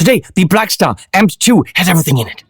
Today, the Blackstar Amped 2 has everything in it.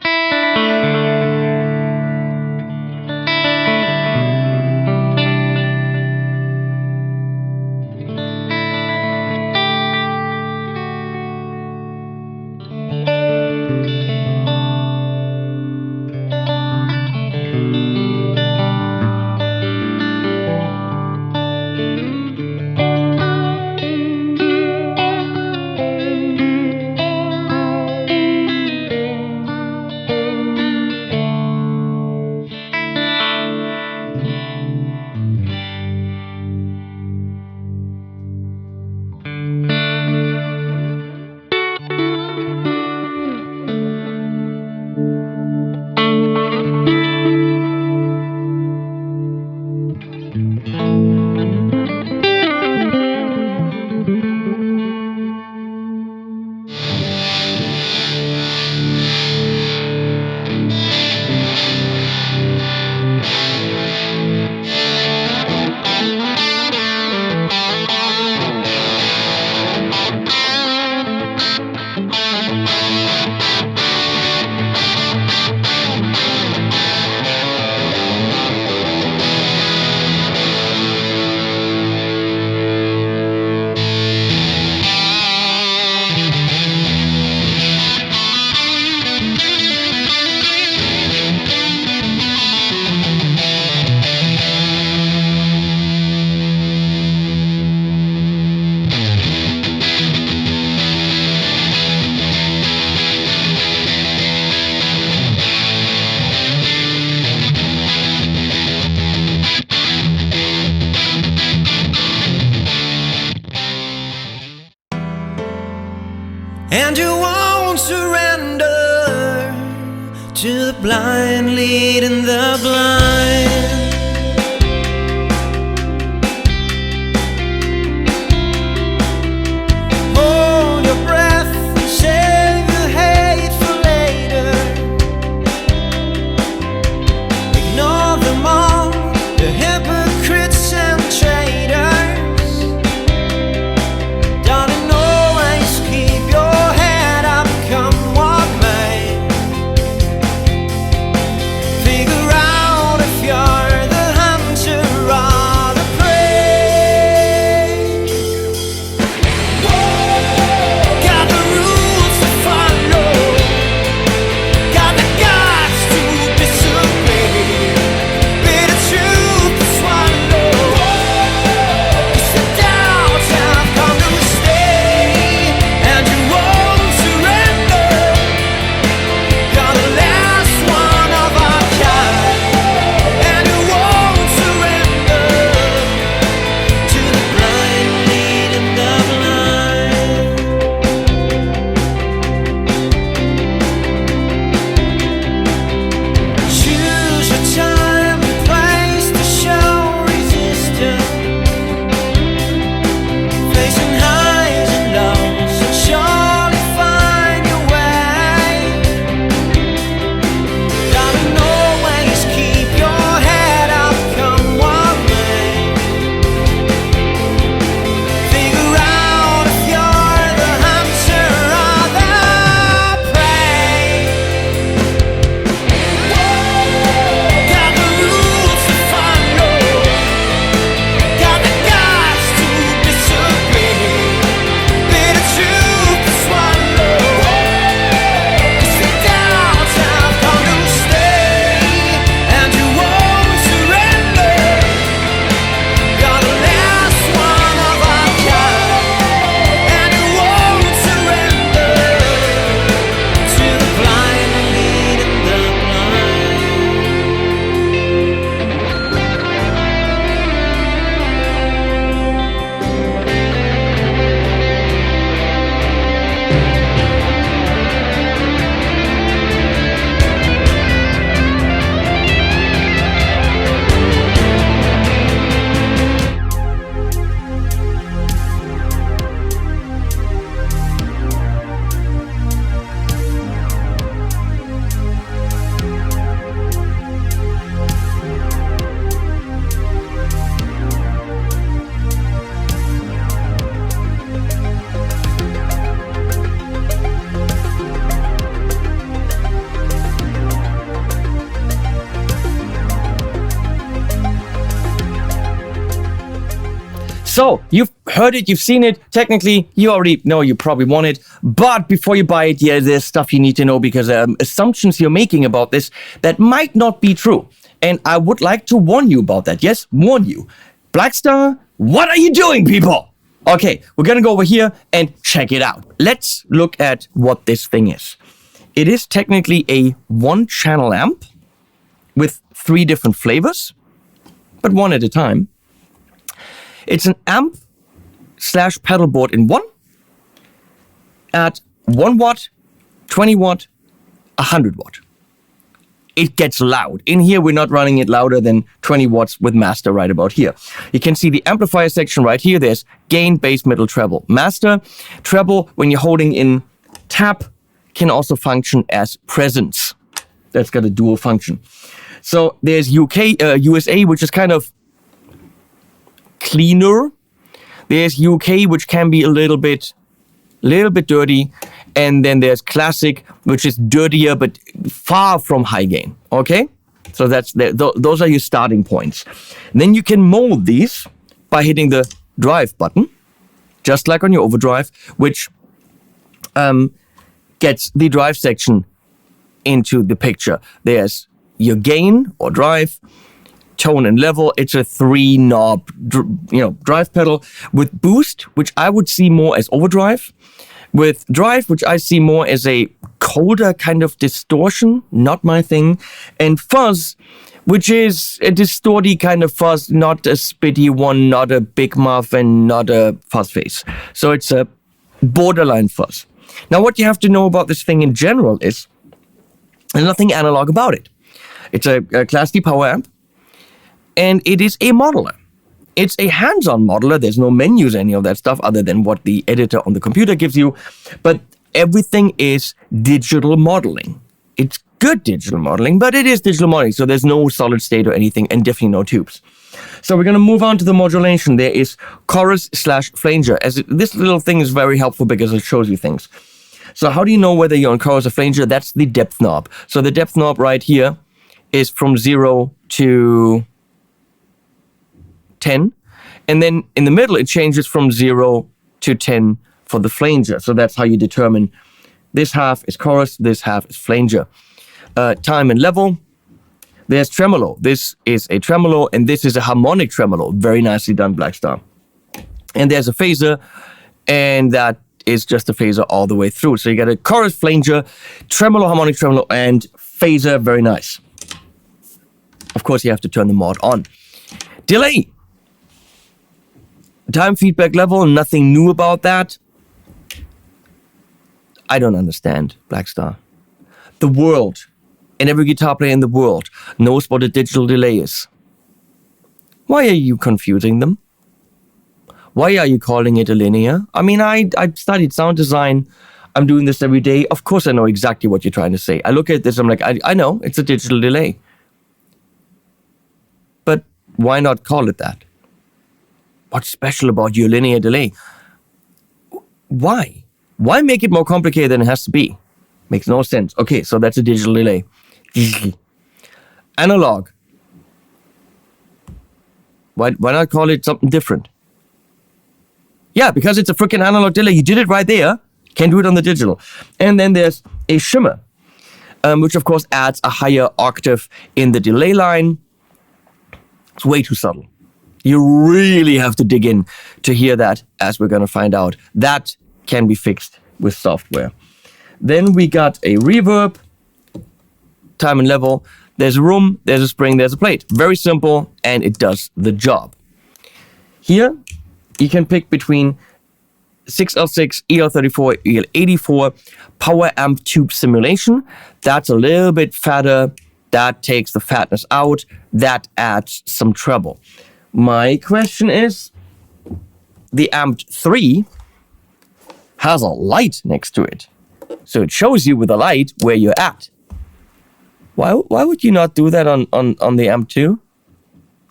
And you won't surrender to the blind leading the blind. Hold your breath and save your hate for later. Ignore them all, the hypocrites and traitors. Darling, always keep your head up, come what may. Figure out if you're So you've heard it, you've seen it. Technically, you already know you probably want it. But before you buy it, yeah, there's stuff you need to know because assumptions you're making about this that might not be true. And I would like to warn you about that. Yes, warn you. Blackstar, what are you doing, people? Okay, we're gonna go over here and check it out. Let's look at what this thing is. It is technically a one-channel amp with 3 different flavors, but one at a time. It's an amp / pedal board in one at 1 watt, 20 watt, 100 watt. It gets loud. In here, we're not running it louder than 20 watts with master right about here. You can see the amplifier section right here. There's gain, bass, middle, treble. Master, treble, when you're holding in tap, can also function as presence. That's got a dual function. So there's USA, which is kind of cleaner. There's UK, which can be a little bit dirty. And then there's classic, which is dirtier, but far from high gain. Okay? So those are your starting points. Then you can mold these by hitting the drive button, just like on your overdrive, which gets the drive section into the picture. There's your gain or drive, tone and level. It's a 3-knob, drive pedal with boost, which I would see more as overdrive. With drive, which I see more as a colder kind of distortion, not my thing. And fuzz, which is a distorty kind of fuzz, not a spitty one, not a big muff, and not a fuzz face. So it's a borderline fuzz. Now, what you have to know about this thing in general is there's nothing analog about it. It's a Class D power amp, and it is a modeler. It's a hands-on modeler. There's no menus, any of that stuff, other than what the editor on the computer gives you. But everything is digital modeling. It's good digital modeling, but it is digital modeling. So there's no solid state or anything, and definitely no tubes. So we're going to move on to the modulation. There is chorus / flanger. This little thing is very helpful because it shows you things. So how do you know whether you're on chorus or flanger? That's the depth knob. So the depth knob right here is from 0 to 10. And then in the middle, it changes from 0 to 10 for the flanger. So that's how you determine this half is chorus, this half is flanger. Time and level. There's tremolo. This is a tremolo, and this is a harmonic tremolo. Very nicely done, Blackstar. And there's a phaser, and that is just a phaser all the way through. So you got a chorus, flanger, tremolo, harmonic tremolo, and phaser. Very nice. Of course, you have to turn the mod on. Delay. Time feedback level, nothing new about that. I don't understand, Blackstar. The world, and every guitar player in the world, knows what a digital delay is. Why are you confusing them? Why are you calling it a linear? I mean, I studied sound design. I'm doing this every day. Of course I know exactly what you're trying to say. I look at this, I'm like, I know, it's a digital delay. But why not call it that? What's special about your linear delay? Why? Why make it more complicated than it has to be? Makes no sense. Okay, so that's a digital delay. Analog. Why not call it something different? Yeah, because it's a freaking analog delay. You did it right there. Can't do it on the digital. And then there's a shimmer, which of course adds a higher octave in the delay line. It's way too subtle. You really have to dig in to hear that, as we're going to find out. That can be fixed with software. Then we got a reverb, time and level. There's a room, there's a spring, there's a plate. Very simple, and it does the job. Here, you can pick between 6L6, EL34, EL84, power amp tube simulation. That's a little bit fatter. That takes the fatness out. That adds some treble. My question is, the Amped 3 has a light next to it. So it shows you with a light where you're at. Why would you not do that on the Amp 2?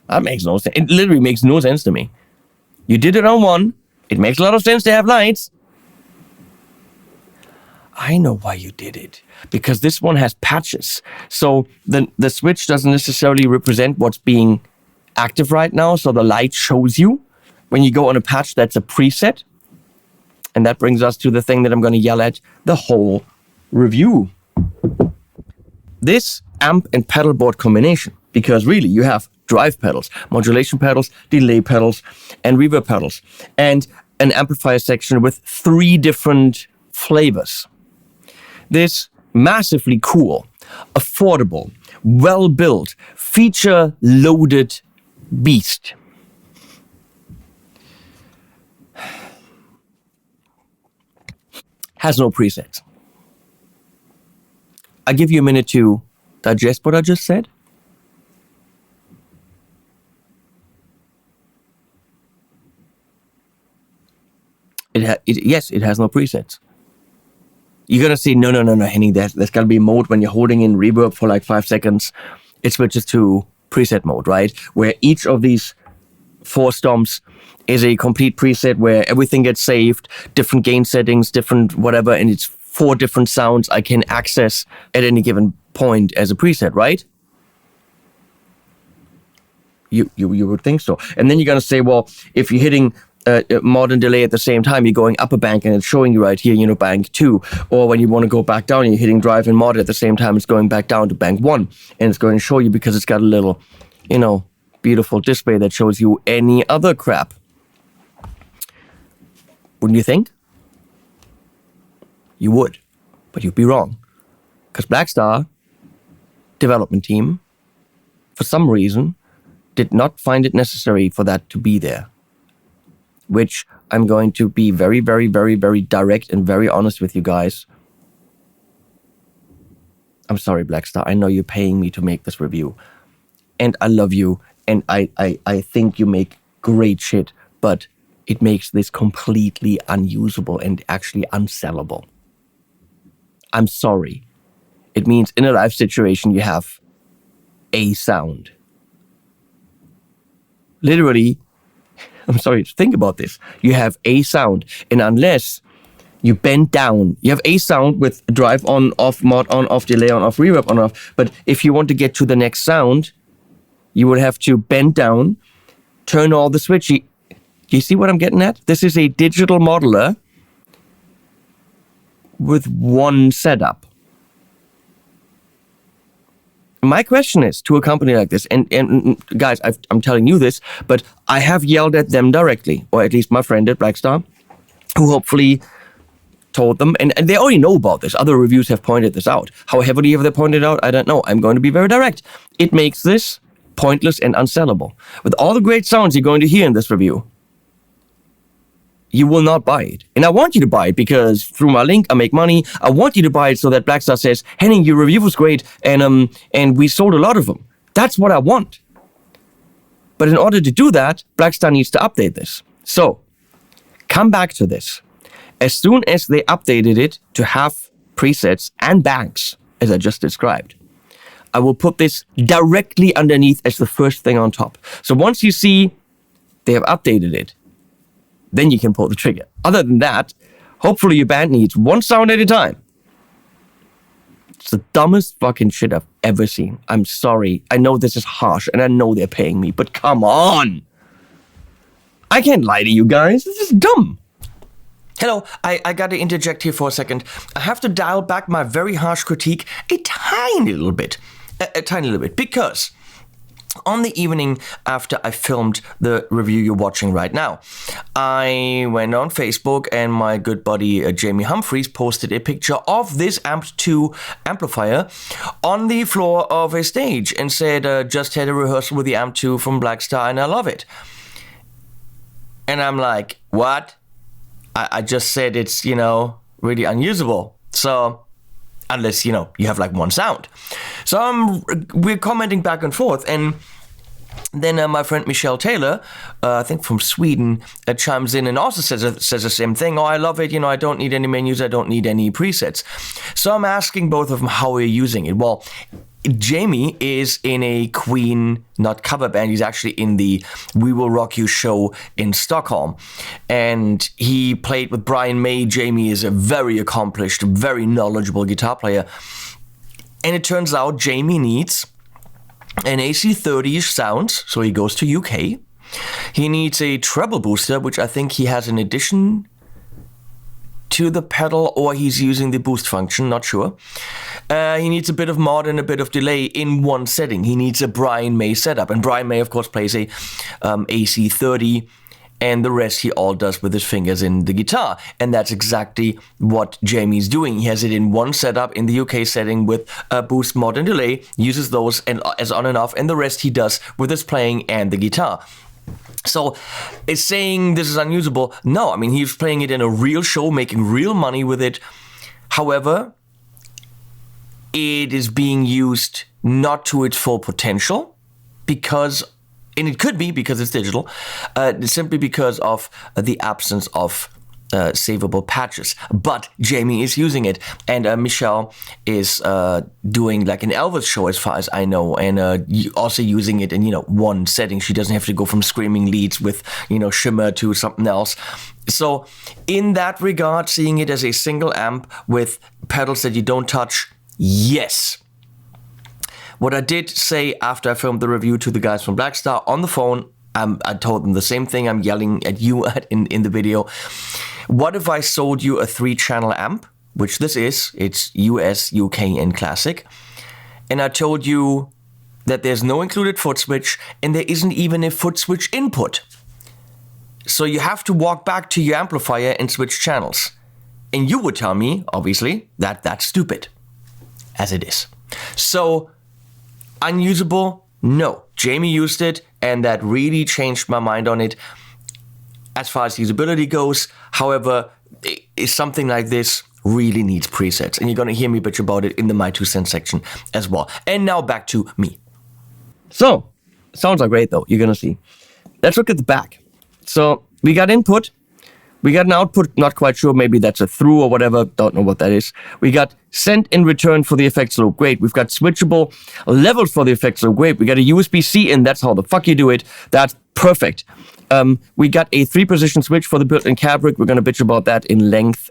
That makes no sense. It literally makes no sense to me. You did it on one. It makes a lot of sense to have lights. I know why you did it. Because this one has patches. So the switch doesn't necessarily represent what's being active right now. So the light shows you When you go on a patch, that's a preset. And that brings us to the thing that I'm going to yell at the whole review. This amp and pedal board combination, because really you have drive pedals, modulation pedals, delay pedals, and reverb pedals, and an amplifier section with 3 different flavors. This massively cool, affordable, well-built, feature-loaded beast has no presets. I give you a minute to digest what I just said. Yes, it has no presets. You're gonna say, no, Henning, there's gotta be a mode when you're holding in reverb for like 5 seconds. It switches to preset mode, right? Where each of these 4 stomps is a complete preset where everything gets saved, different gain settings, different whatever, and it's 4 different sounds I can access at any given point as a preset, right? You would think so. And then you're gonna say, well, if you're hitting mod and delay at the same time, you're going up a bank and it's showing you right here, bank 2. Or when you want to go back down, you're hitting drive and mod at the same time, it's going back down to bank 1. And it's going to show you because it's got a little, beautiful display that shows you any other crap. Wouldn't you think? You would, but you'd be wrong. Because Blackstar development team, for some reason, did not find it necessary for that to be there. Which I'm going to be very, very, very, very direct and very honest with you guys. I'm sorry, Blackstar. I know you're paying me to make this review. And I love you. And I think you make great shit. But it makes this completely unusable and actually unsellable. I'm sorry. It means in a live situation, you have a sound. Literally, I'm sorry, think about this. You have a sound, and unless you bend down, you have a sound with drive on, off, mod on, off, delay on, off, reverb on, off. But if you want to get to the next sound, you would have to bend down, turn all the switch. Do you see what I'm getting at? This is a digital modeler with one setup. My question is to a company like this, and guys, I'm telling you this, but I have yelled at them directly, or at least my friend at Blackstar, who hopefully told them, and they already know about this. Other reviews have pointed this out. How heavily have they pointed out? I don't know. I'm going to be very direct. It makes this pointless and unsellable. With all the great sounds you're going to hear in this review, you will not buy it. And I want you to buy it because through my link, I make money. I want you to buy it so that Blackstar says, Henning, your review was great, and we sold a lot of them. That's what I want. But in order to do that, Blackstar needs to update this. So, come back to this. As soon as they updated it to have presets and banks, as I just described, I will put this directly underneath as the first thing on top. So once you see they have updated it, then you can pull the trigger. Other than that, hopefully your band needs one sound at a time. It's the dumbest fucking shit I've ever seen. I'm sorry. I know this is harsh and I know they're paying me, but come on. I can't lie to you guys. This is dumb. Hello, I gotta interject here for a second. I have to dial back my very harsh critique a tiny little bit. A tiny little bit, because on the evening after I filmed the review you're watching right now, I went on Facebook and my good buddy Jamie Humphreys posted a picture of this Amped 2 amplifier on the floor of a stage and said, just had a rehearsal with the Amped 2 from Blackstar and I love it. And I'm like, what? I just said it's, really unusable. So, unless, you have like one sound. So we're commenting back and forth, and then my friend Michelle Taylor, I think from Sweden, chimes in and also says the same thing. Oh, I love it. I don't need any menus. I don't need any presets. So I'm asking both of them how we're using it. Well, Jamie is in a Queen, not cover band. He's actually in the We Will Rock You show in Stockholm. And he played with Brian May. Jamie is a very accomplished, very knowledgeable guitar player. And it turns out Jamie needs an AC30-ish sound, so he goes to UK. He needs a treble booster, which I think he has in addition to the pedal, or he's using the boost function, not sure. He needs a bit of mod and a bit of delay in one setting. He needs a Brian May setup, and Brian May, of course, plays a AC30, and the rest he all does with his fingers in the guitar. And that's exactly what Jamie's doing. He has it in one setup in the UK setting with boost, mod, and delay, uses those and as on and off, and the rest he does with his playing and the guitar. So, is saying this is unusable? No, I mean, he's playing it in a real show, making real money with it. However, it is being used not to its full potential because, and it could be because it's digital, simply because of the absence of savable patches. But Jamie is using it, and Michelle is doing like an Elvis show as far as I know, and also using it in, one setting. She doesn't have to go from screaming leads with, shimmer to something else. So in that regard, seeing it as a single amp with pedals that you don't touch, yes. What I did say after I filmed the review to the guys from Blackstar on the phone, I told them the same thing I'm yelling at you in the video. What if I sold you a 3-channel amp, which this is, it's US, UK, and Classic, and I told you that there's no included foot switch, and there isn't even a foot switch input. So you have to walk back to your amplifier and switch channels. And you would tell me, obviously, that that's stupid, as it is. So, unusable? No. Jamie used it, and that really changed my mind on it. As far as usability goes, however, something like this really needs presets. And you're going to hear me bitch about it in the My 2 Cents section as well. And now back to me. So, sounds are great though, you're going to see. Let's look at the back. So, we got input. We got an output, not quite sure, maybe that's a through or whatever, don't know what that is. We got send and return for the effects loop, great. We've got switchable levels for the effects loop, great. We got a USB-C in, that's how the fuck you do it, that's perfect. We got a 3-position switch for the built-in cab rig, we're gonna bitch about that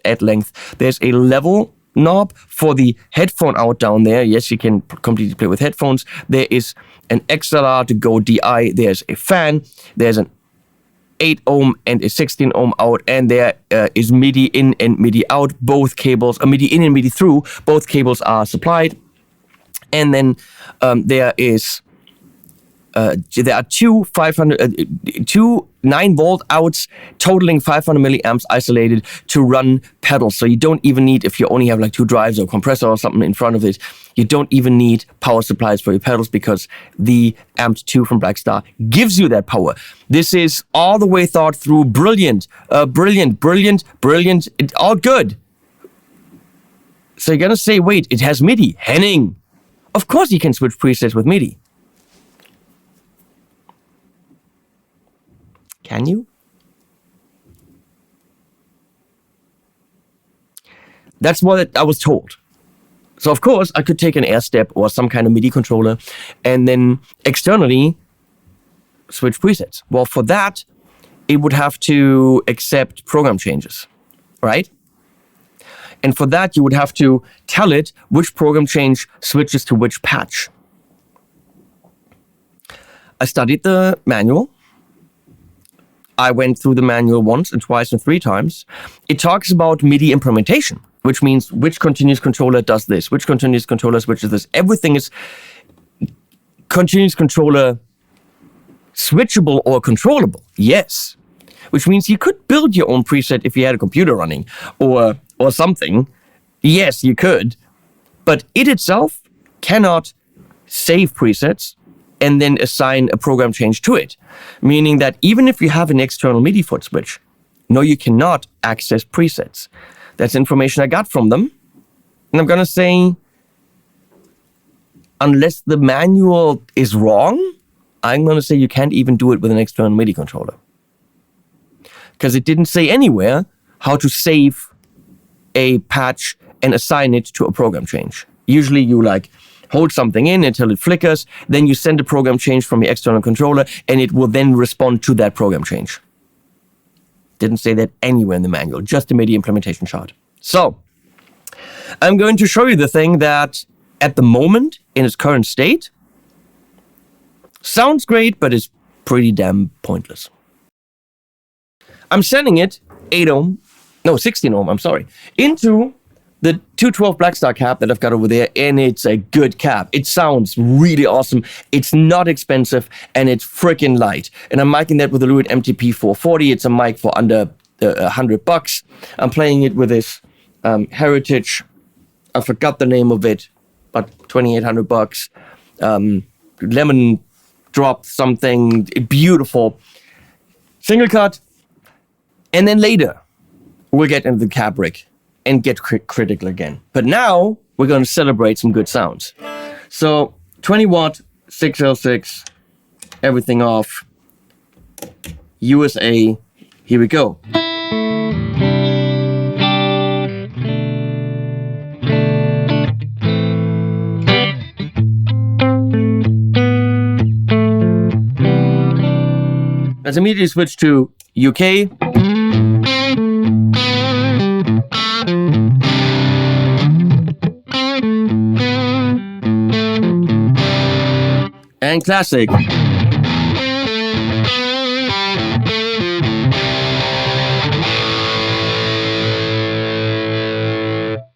at length. There's a level knob for the headphone out down there, yes, you can completely play with headphones. There is an XLR to go DI, there's a fan, there's an 8 ohm and a 16 ohm out, and there is MIDI in and MIDI out, both cables, MIDI in and MIDI through, both cables are supplied. And then there are two 9-volt outs totaling 500 milliamps isolated to run pedals. So you don't even need, if you only have like 2 drives or compressor or something in front of it, you don't even need power supplies for your pedals because the Amped 2 from Blackstar gives you that power. This is all the way thought through, brilliant, all good. So you're gonna say, wait, it has MIDI. Henning, of course you can switch presets with MIDI. Can you? That's what I was told. So of course I could take an AirStep or some kind of MIDI controller and then externally switch presets. Well, for that, it would have to accept program changes, right? And for that, you would have to tell it which program change switches to which patch. I studied the manual. I went through the manual once and twice and 3 times. It talks about MIDI implementation, which means which continuous controller does this, which continuous controller switches this. Everything is continuous controller switchable or controllable, yes. Which means you could build your own preset if you had a computer running or something. Yes, you could. But it itself cannot save presets and then assign a program change to it. Meaning that even if you have an external MIDI foot switch, no, you cannot access presets. That's information I got from them. And I'm gonna say, unless the manual is wrong, I'm gonna say you can't even do it with an external MIDI controller. Because it didn't say anywhere how to save a patch and assign it to a program change. Usually you hold something in until it flickers, then you send a program change from your external controller and it will then respond to that program change. Didn't say that anywhere in the manual, just a MIDI implementation chart. So, I'm going to show you the thing that at the moment, in its current state, sounds great, but is pretty damn pointless. I'm sending it 8 ohm, no 16 ohm. I'm sorry, into the 212 Blackstar cab that I've got over there, and it's a good cab. It sounds really awesome. It's not expensive, and it's freaking light. And I'm miking that with a Lewitt MTP 440. It's a mic for under $100. I'm playing it with this Heritage. I forgot the name of it, but $2,800. Lemon drop something beautiful. Single cut, and then later we'll get into the cab rig and get critical again. But now we're going to celebrate some good sounds. So 20 watt, 6L6, everything off. USA, here we go. Let's immediately switch to UK. And classic.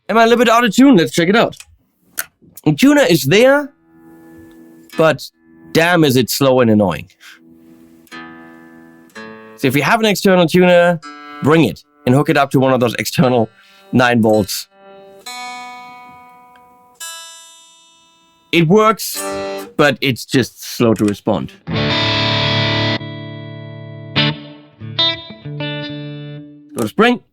Am I a little bit out of tune? Let's check it out. The tuner is there, but damn is it slow and annoying. So if you have an external tuner, bring it and hook it up to one of those external 9 volts. It works, but it's just slow to respond. Go to spring.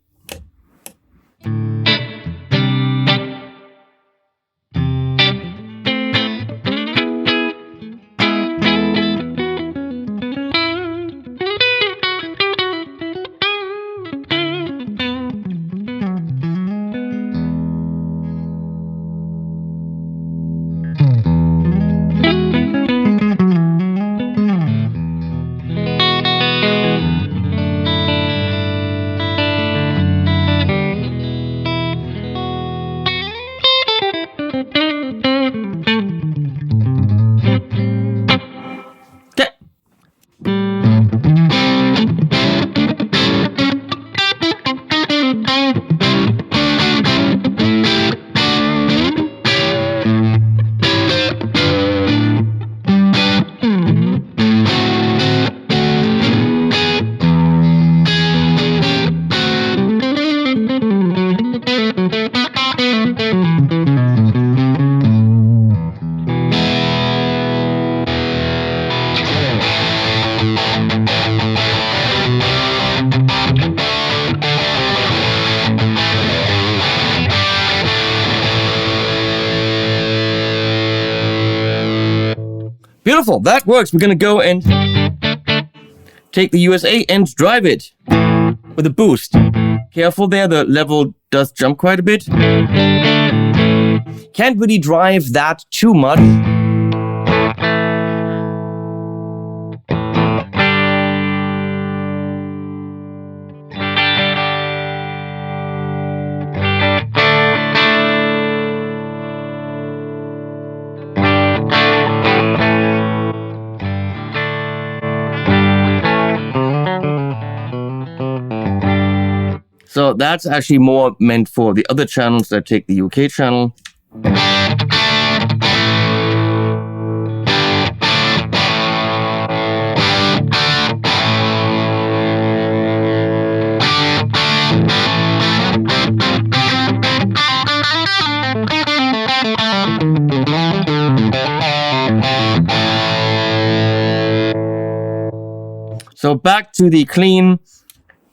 Beautiful, that works. We're gonna go and take the USA and drive it with a boost. Careful there, the level does jump quite a bit. Can't really drive that too much. So that's actually more meant for the other channels that take the UK channel. So back to the clean,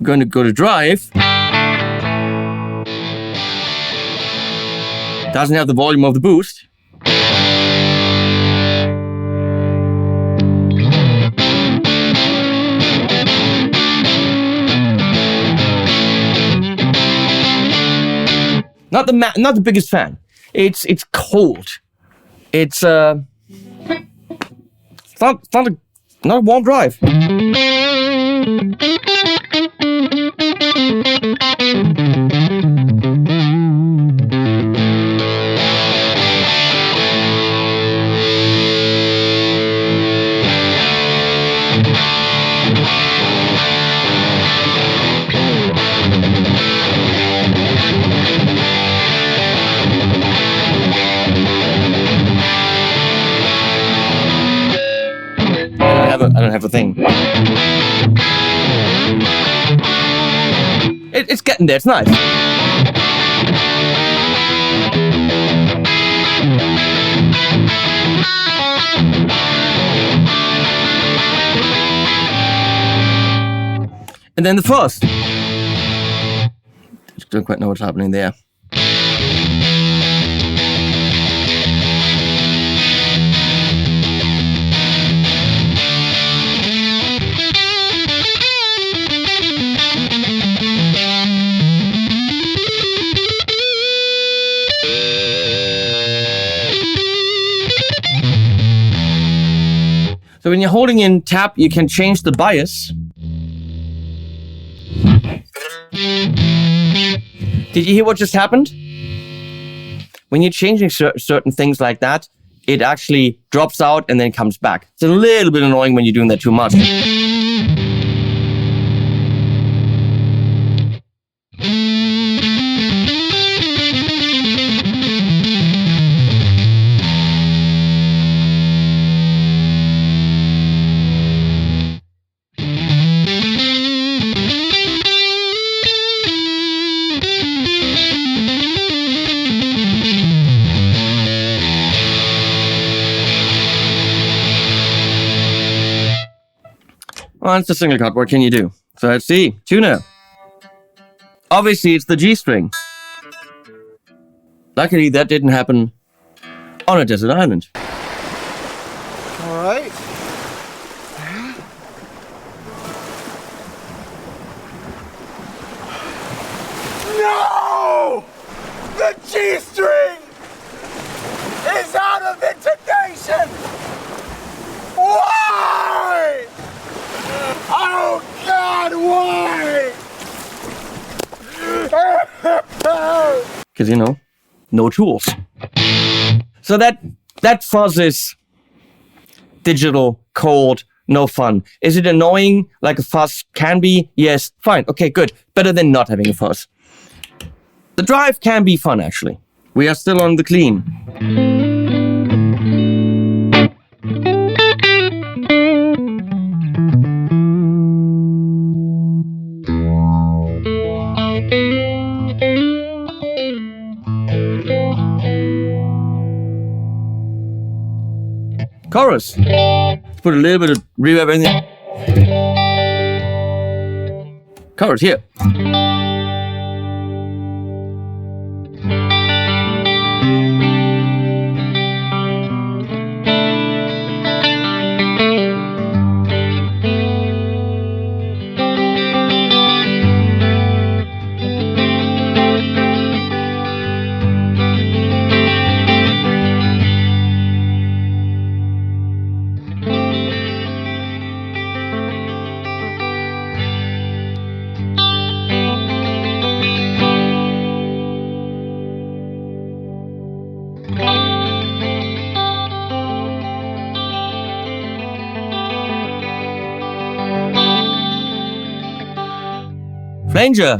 I'm going to go to drive. Doesn't have the volume of the boost. Not the biggest fan. It's cold. It's not a warm drive. don't have a thing. It's getting there. It's nice. And then the fuzz. Don't quite know what's happening there. So when you're holding in tap, you can change the bias. Did you hear what just happened? When you're changing certain things like that, it actually drops out and then comes back. It's a little bit annoying when you're doing that too much. Well, it's a single cut. What can you do? So let's see. Tuner. Obviously, it's the G string. Luckily, that didn't happen on a desert island. All right. No! The G string is out of intonation. Why? Oh God, why? Because, you know, no tools. So that fuzz is digital, cold, no fun. Is it annoying like a fuzz can be? Yes, fine. Okay, good. Better than not having a fuzz. The drive can be fun, actually. We are still on the clean. Chorus. Let's put a little bit of reverb in there. Chorus here. Flanger.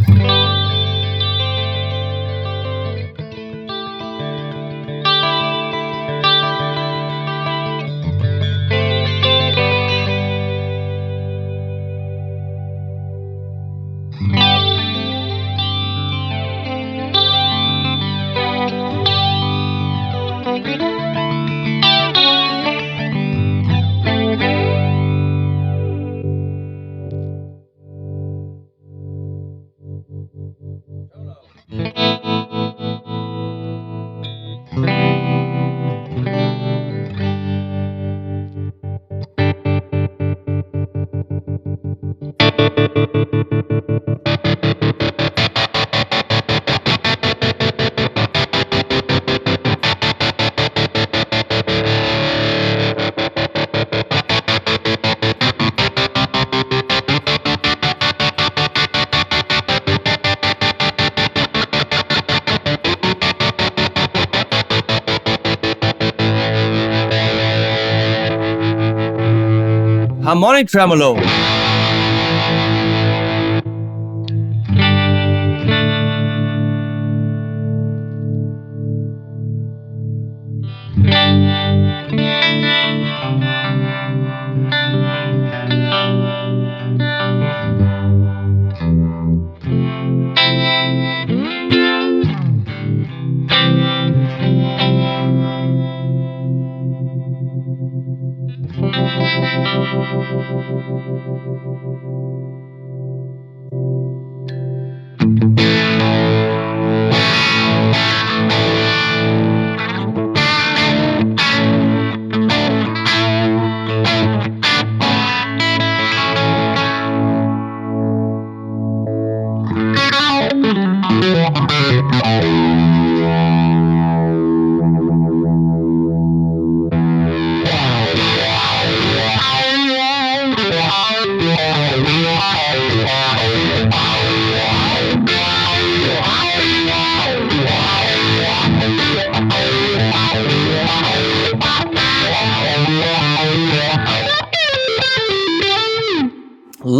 Harmonic tremolo.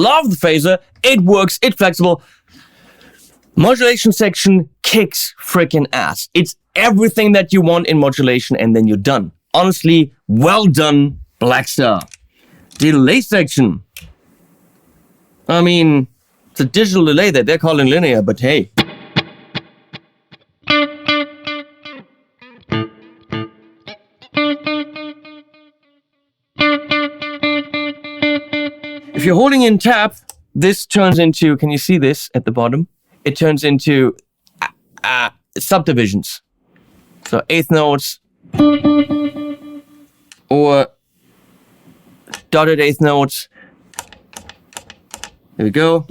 Love the phaser. It works. It's flexible. Modulation section kicks freaking ass. It's everything that you want in modulation, and then you're done. Honestly, well done, Blackstar. Delay section. I mean, it's a digital delay that they're calling linear, but hey. If you're holding in tap, this turns into, can you see this at the bottom? It turns into subdivisions. So eighth notes or dotted eighth notes. Here we go.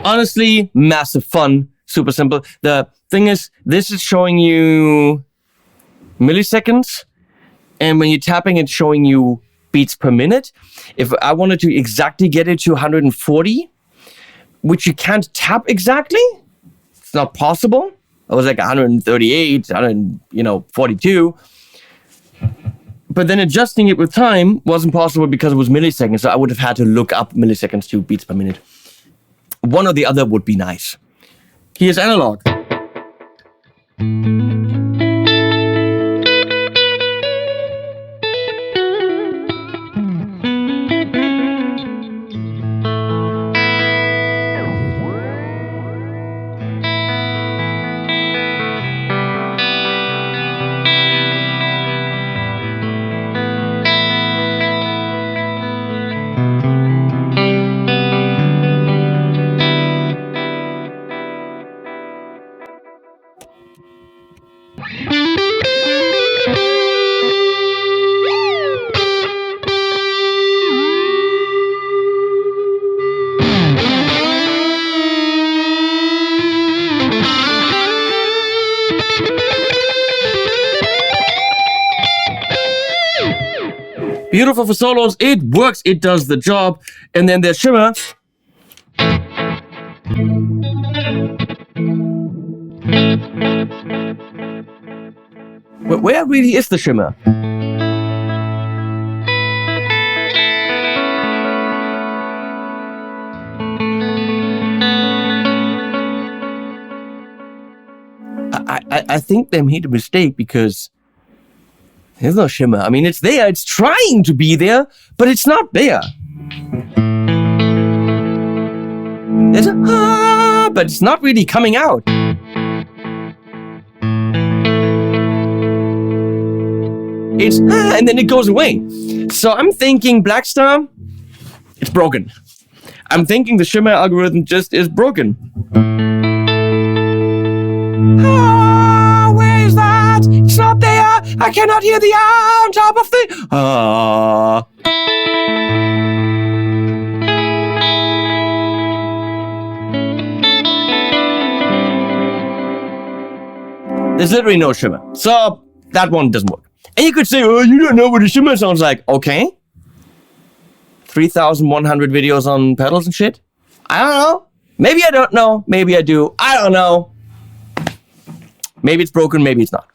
Honestly, massive fun, super simple. The thing is, this is showing you milliseconds, and when you're tapping, it's showing you beats per minute. If I wanted to exactly get it to 140, which you can't tap exactly, it's not possible. I was like 138, 42. But then adjusting it with time wasn't possible because it was milliseconds, so I would have had to look up milliseconds to beats per minute. One or the other would be nice. Here's analog. Beautiful for solos, it works, it does the job. And then there's shimmer. But where really is the shimmer? I think they made a mistake because there's no shimmer. I mean, it's there. It's trying to be there, but it's not there. There's a but it's not really coming out. It's and then it goes away. So I'm thinking Blackstar, it's broken. I'm thinking the shimmer algorithm just is broken. Where is that? It's not there. I cannot hear the on top of the There's literally no shimmer. So that one doesn't work. And you could say, oh, you don't know what a shimmer sounds like. Okay. 3,100 videos on pedals and shit. I don't know. Maybe I don't know. Maybe I do. I don't know. Maybe it's broken. Maybe it's not.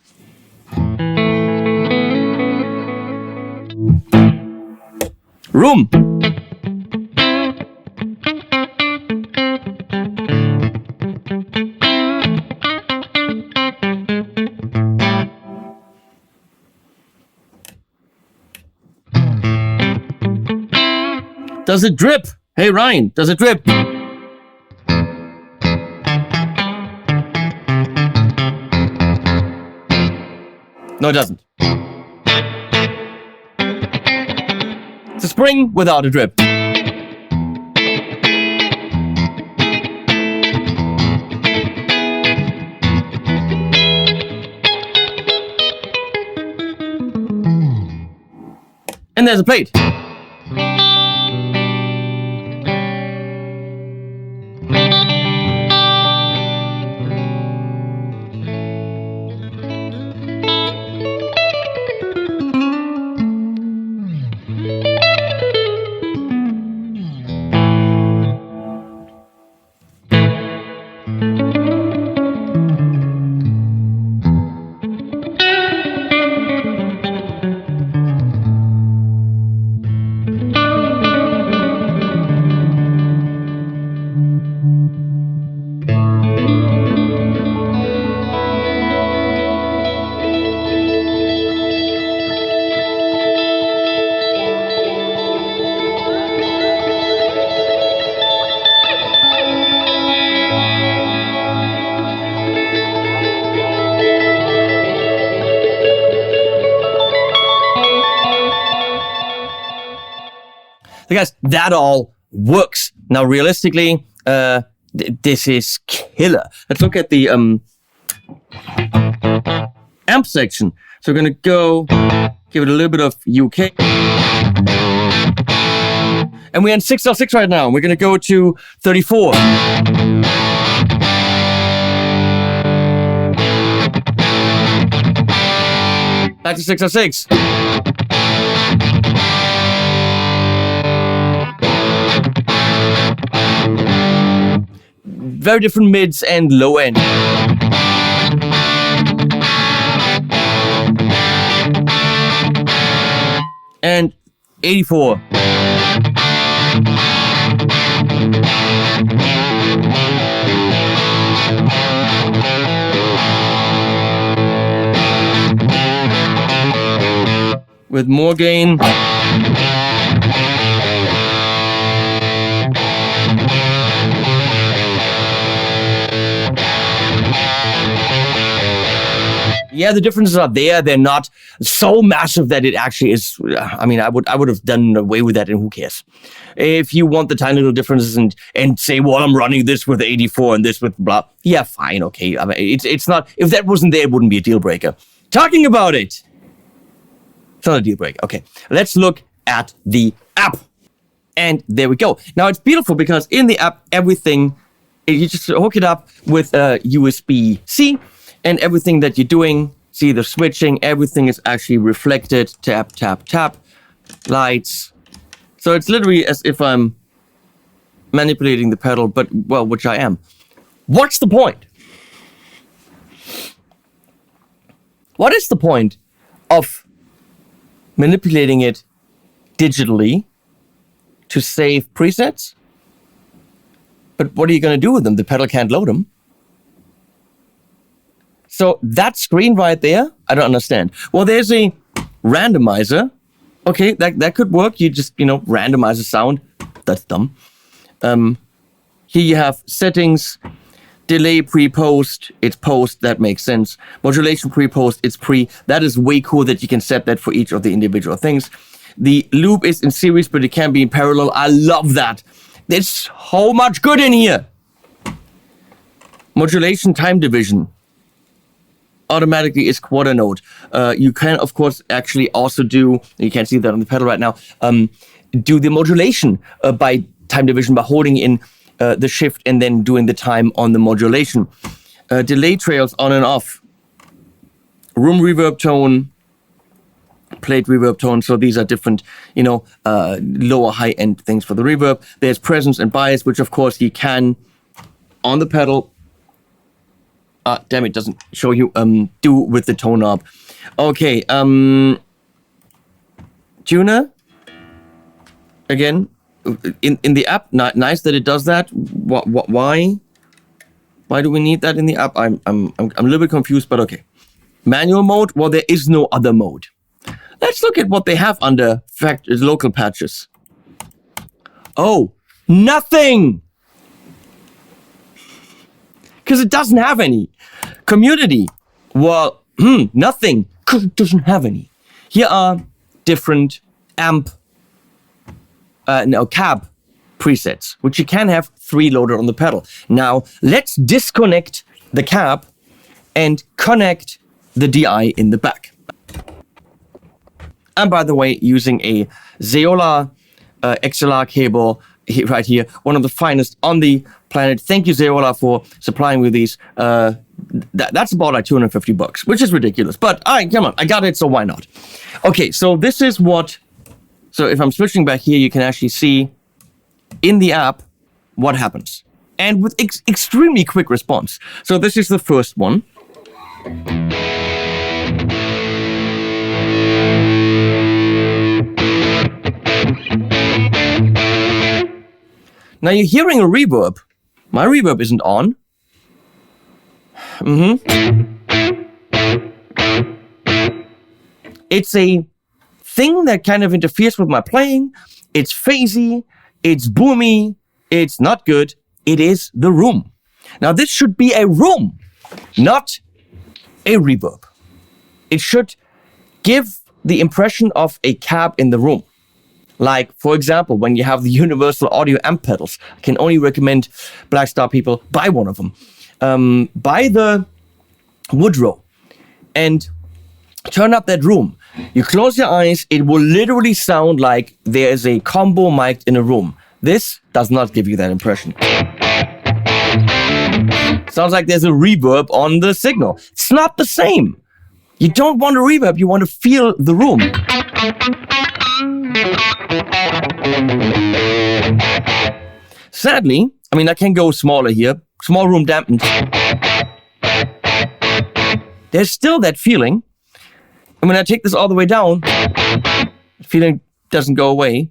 Room. Does it drip? Hey Ryan, does it drip? No, it doesn't. It's a spring without a drip. And there's a plate. So guys, that all works. Now, realistically, this is killer. Let's look at the amp section. So we're gonna go give it a little bit of UK. And we're in 6L6 right now. We're gonna go to 34. Back to 6L6. Very different mids and low end. And 84. With more gain. Yeah, the differences are there. They're not so massive that it actually is. I mean, I would have done away with that, and who cares? If you want the tiny little differences and say, well, I'm running this with 84 and this with blah. Yeah, fine, okay. I mean, it's not. If that wasn't there, it wouldn't be a deal breaker. Talking about it, it's not a deal breaker. Okay, let's look at the app, and there we go. Now it's beautiful because in the app, everything you just hook it up with USB-C. And everything that you're doing, see the switching, everything is actually reflected. Tap, tap, tap, lights. So it's literally as if I'm manipulating the pedal, but, well, which I am. What's the point? What is the point of manipulating it digitally to save presets? But what are you going to do with them? The pedal can't load them. So that screen right there, I don't understand. Well, there's a randomizer. Okay, that could work. You just, randomize the sound. That's dumb. Here you have settings, delay pre-post, it's post, that makes sense. Modulation pre-post, it's pre. That is way cool that you can set that for each of the individual things. The loop is in series, but it can be in parallel. I love that. There's so much good in here. Modulation time division. Automatically is quarter note. You can, of course, actually also do, you can't see that on the pedal right now, do the modulation by time division by holding in the shift and then doing the time on the modulation. Delay trails on and off. Room reverb tone, plate reverb tone. So these are different, lower high end things for the reverb. There's presence and bias, which of course you can on the pedal. Damn, it doesn't show you do with the tone knob. Okay, tuner. Again, in the app, nice that it does that. Why? Why do we need that in the app? I'm a little bit confused, but okay. Manual mode. Well, there is no other mode. Let's look at what they have under local patches. Oh, nothing. Because it doesn't have any. Community, well, nothing, because it doesn't have any. Here are different cab presets, which you can have 3 loaded on the pedal. Now, let's disconnect the cab and connect the DI in the back. And by the way, using a Zeola XLR cable right here, one of the finest on the planet. Thank you, Zeola, for supplying with these. That's about like $250, which is ridiculous. But come on, I got it, so why not? Okay, so this is what. So if I'm switching back here, you can actually see in the app what happens, and with extremely quick response. So this is the first one. Now you're hearing a reverb. My reverb isn't on. It's a thing that kind of interferes with my playing. It's phasey. It's boomy. It's not good. It is the room. Now this should be a room, not a reverb. It should give the impression of a cab in the room. Like, for example, when you have the universal audio amp pedals, I can only recommend Blackstar people buy one of them. Buy the Woodrow and turn up that room. You close your eyes, it will literally sound like there is a combo mic in a room. This does not give you that impression. Sounds like there's a reverb on the signal. It's not the same. You don't want a reverb, you want to feel the room. Sadly, I mean, I can go smaller here. Small room dampened. There's still that feeling. And when I take this all the way down, the feeling doesn't go away.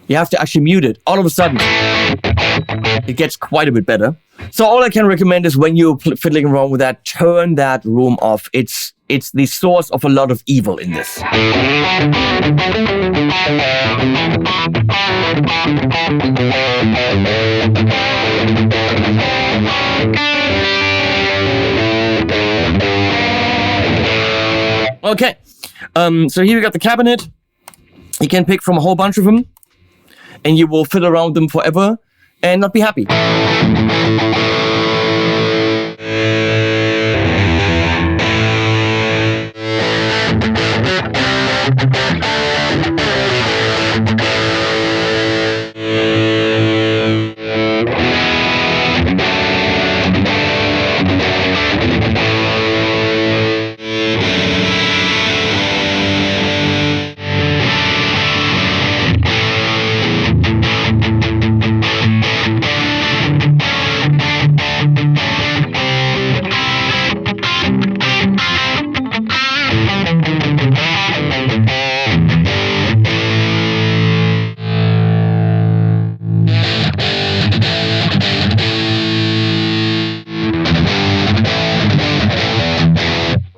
You have to actually mute it. All of a sudden, it gets quite a bit better. So all I can recommend is when you're fiddling around with that, turn that room off. It's the source of a lot of evil in this. Okay, so here we got the cabinet. You can pick from a whole bunch of them, and you will fiddle around them forever and not be happy.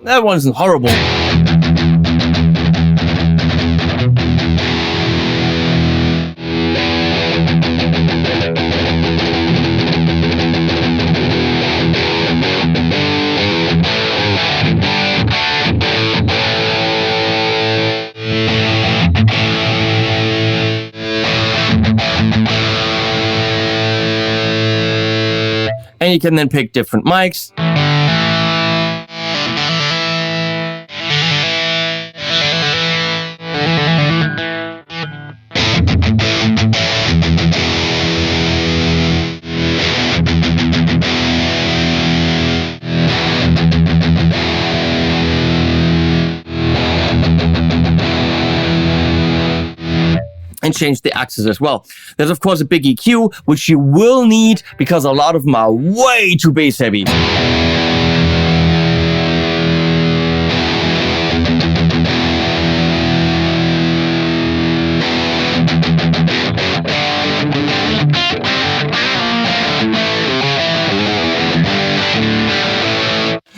That one's horrible. And you can then pick different mics. And change the axis as well. There's of course a big EQ, which you will need because a lot of them are way too bass heavy.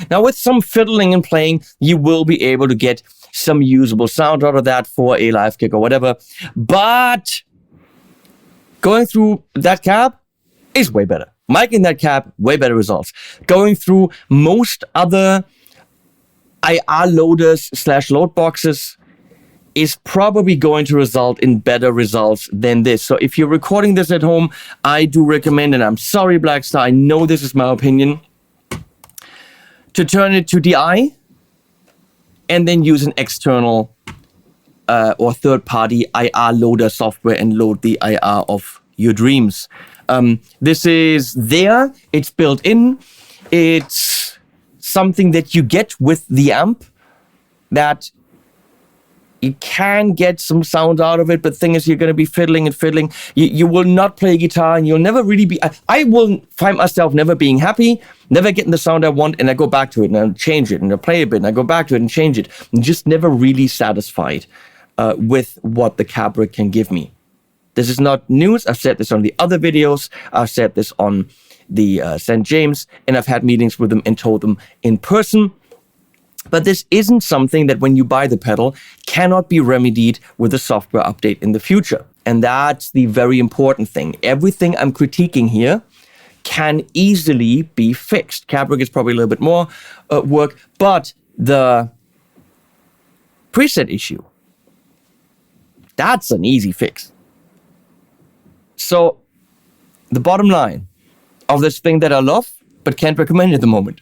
Now with some fiddling and playing, you will be able to get some usable sound out of that for a live gig or whatever. But going through that cab is way better. Miking that cab, way better results. Going through most other IR loaders / load boxes is probably going to result in better results than this. So if you're recording this at home, I do recommend, and I'm sorry Blackstar, I know this is my opinion, to turn it to DI and then use an external or third-party IR loader software and load the IR of your dreams. This is there. It's built in. It's something that you get with the amp that you can get some sound out of it, but the thing is, you're going to be fiddling and fiddling. You will not play guitar, and you'll never really be... I will find myself never being happy, never getting the sound I want, and I go back to it, and I change it, and I play a bit, and I go back to it and change it. I'm just never really satisfied with what the Cabra can give me. This is not news. I've said this on the other videos. I've said this on the St. James, and I've had meetings with them and told them in person. But this isn't something that when you buy the pedal cannot be remedied with a software update in the future. And that's the very important thing. Everything I'm critiquing here can easily be fixed. Cabra is probably a little bit more work, but the preset issue, that's an easy fix. So the bottom line of this thing that I love but can't recommend at the moment.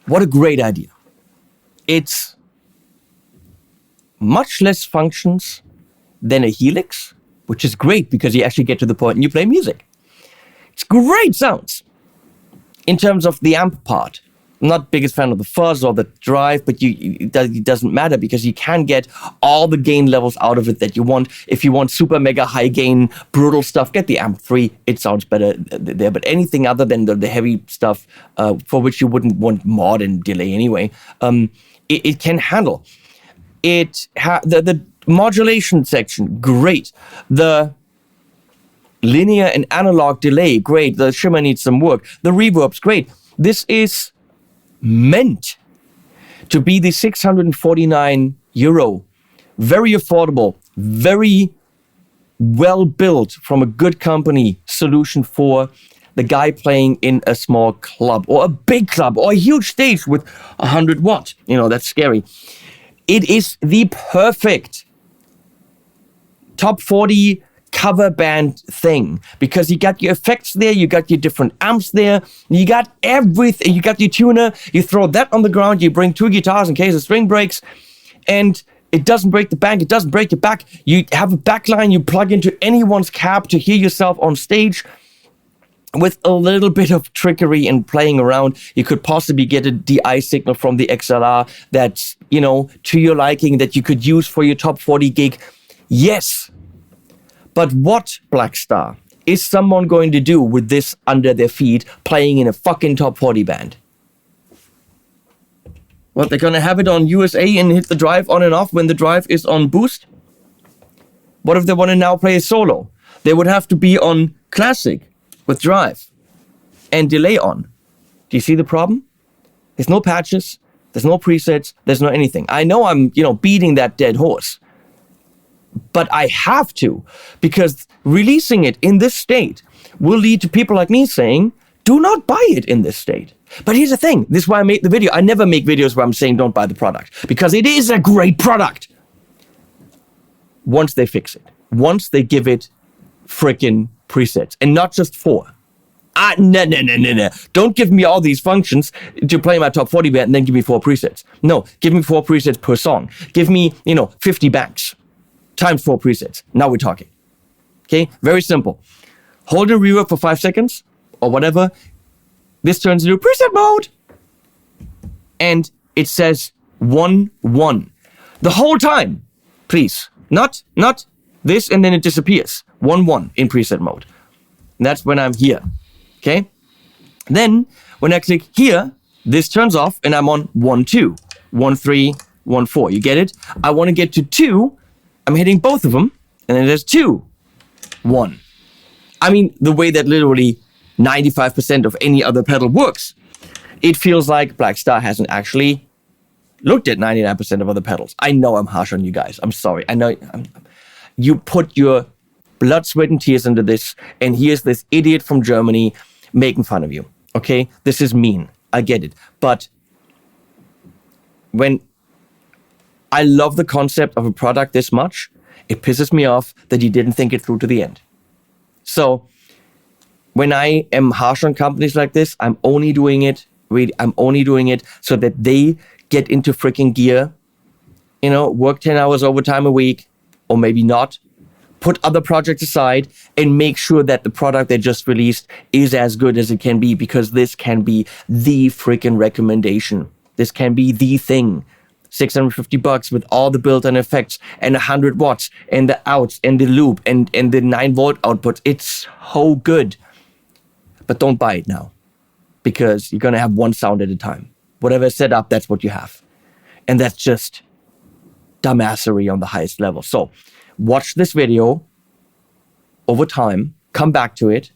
What a great idea. It's much less functions than a Helix, which is great because you actually get to the point and you play music. It's great sounds in terms of the amp part. I'm not the biggest fan of the fuzz or the drive, but it doesn't matter because you can get all the gain levels out of it that you want. If you want super mega high gain, brutal stuff, get the Amp 3. It sounds better there. But anything other than the heavy stuff for which you wouldn't want mod and delay anyway, it can handle. The modulation section, great. The linear and analog delay, great. The shimmer needs some work. The reverb's great. This is meant to be the €649, very affordable, very well built from a good company solution for the guy playing in a small club or a big club or a huge stage with 100 watts. You know, that's scary. It is the perfect top 40 cover band thing because you got your effects there, you got your different amps there, you got everything, you got your tuner, you throw that on the ground, you bring 2 guitars in case the string breaks, and it doesn't break the bank, it doesn't break your back. You have a backline you plug into anyone's cab to hear yourself on stage. With a little bit of trickery and playing around, you could possibly get a DI signal from the XLR that's, you know, to your liking, that you could use for your top 40 gig. Yes. But what, Blackstar, is someone going to do with this under their feet playing in a fucking top 40 band? What, they're going to have it on USA and hit the drive on and off when the drive is on boost? What if they want to now play a solo? They would have to be on classic with drive and delay on. Do you see the problem? There's no patches, there's no presets, there's no anything. I know I'm, beating that dead horse. But I have to, because releasing it in this state will lead to people like me saying, do not buy it in this state. But here's the thing. This is why I made the video. I never make videos where I'm saying don't buy the product, because it is a great product. Once they fix it, once they give it freaking presets, and not just 4. No. Don't give me all these functions to play my top 40 band and then give me 4 presets. No, give me 4 presets per song. Give me, 50 banks. Times 4 presets. Now we're talking. Okay, very simple. Hold a reverb for 5 seconds or whatever. This turns into preset mode. And it says 1-1. The whole time. Please. Not this and then it disappears. 1-1 in preset mode. And that's when I'm here. Okay? Then when I click here, this turns off and I'm on 1-2. 1-3, 1-4. You get it? I want to get to 2. I'm hitting both of them, and then there's 2, 1. I mean, the way that literally 95% of any other pedal works, it feels like Blackstar hasn't actually looked at 99% of other pedals. I know I'm harsh on you guys. I'm sorry. I know you put your blood, sweat, and tears into this, and here's this idiot from Germany making fun of you. Okay? This is mean. I get it. But when I love the concept of a product this much, it pisses me off that you didn't think it through to the end. So when I am harsh on companies like this, I'm only doing it so that they get into freaking gear work 10 hours overtime a week, or maybe not. Put other projects aside and make sure that the product they just released is as good as it can be, because this can be the freaking recommendation. This can be the thing. $650 with all the built-in effects and 100 watts and the outs and the loop and the 9-volt outputs. It's so good. But don't buy it now, because you're going to have one sound at a time. Whatever is set up, that's what you have. And that's just dumbassery on the highest level. So watch this video over time, come back to it,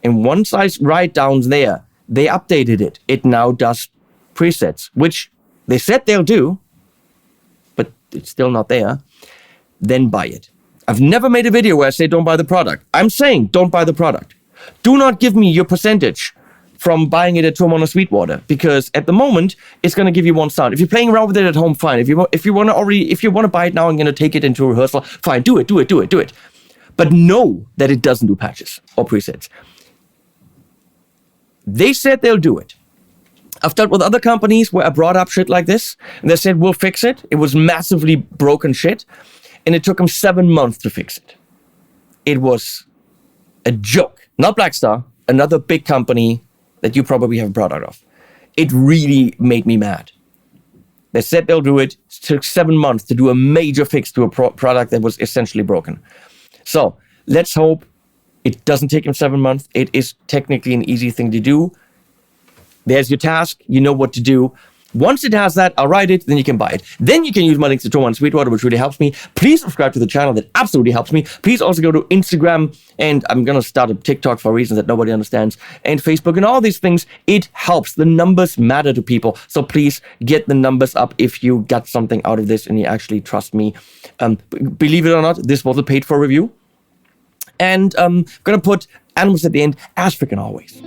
and once I write down there, they updated it. It now does presets, which they said they'll do, but it's still not there. Then buy it. I've never made a video where I say don't buy the product. I'm saying don't buy the product. Do not give me your percentage from buying it at Thomann or Sweetwater, because at the moment it's going to give you one sound. If you're playing around with it at home, fine. If you want to buy it now and going to take it into rehearsal, fine. Do it. But know that it doesn't do patches or presets. They said they'll do it. I've dealt with other companies where I brought up shit like this, and they said we'll fix it. It was massively broken shit, and it took them 7 months to fix it. It was a joke. Not Blackstar, another big company that you probably have a product of. It really made me mad. They said they'll do it. It took 7 months to do a major fix to a product that was essentially broken. So let's hope it doesn't take them 7 months. It is technically an easy thing to do. There's your task. You know what to do. Once it has that, I'll write it, then you can buy it. Then you can use my links to Thomann and Sweetwater, which really helps me. Please subscribe to the channel. That absolutely helps me. Please also go to Instagram, and I'm going to start a TikTok for reasons that nobody understands, and Facebook, and all these things. It helps. The numbers matter to people. So please get the numbers up if you got something out of this and you actually trust me. Believe it or not, this was a paid-for review. And I'm going to put animals at the end, as freaking always.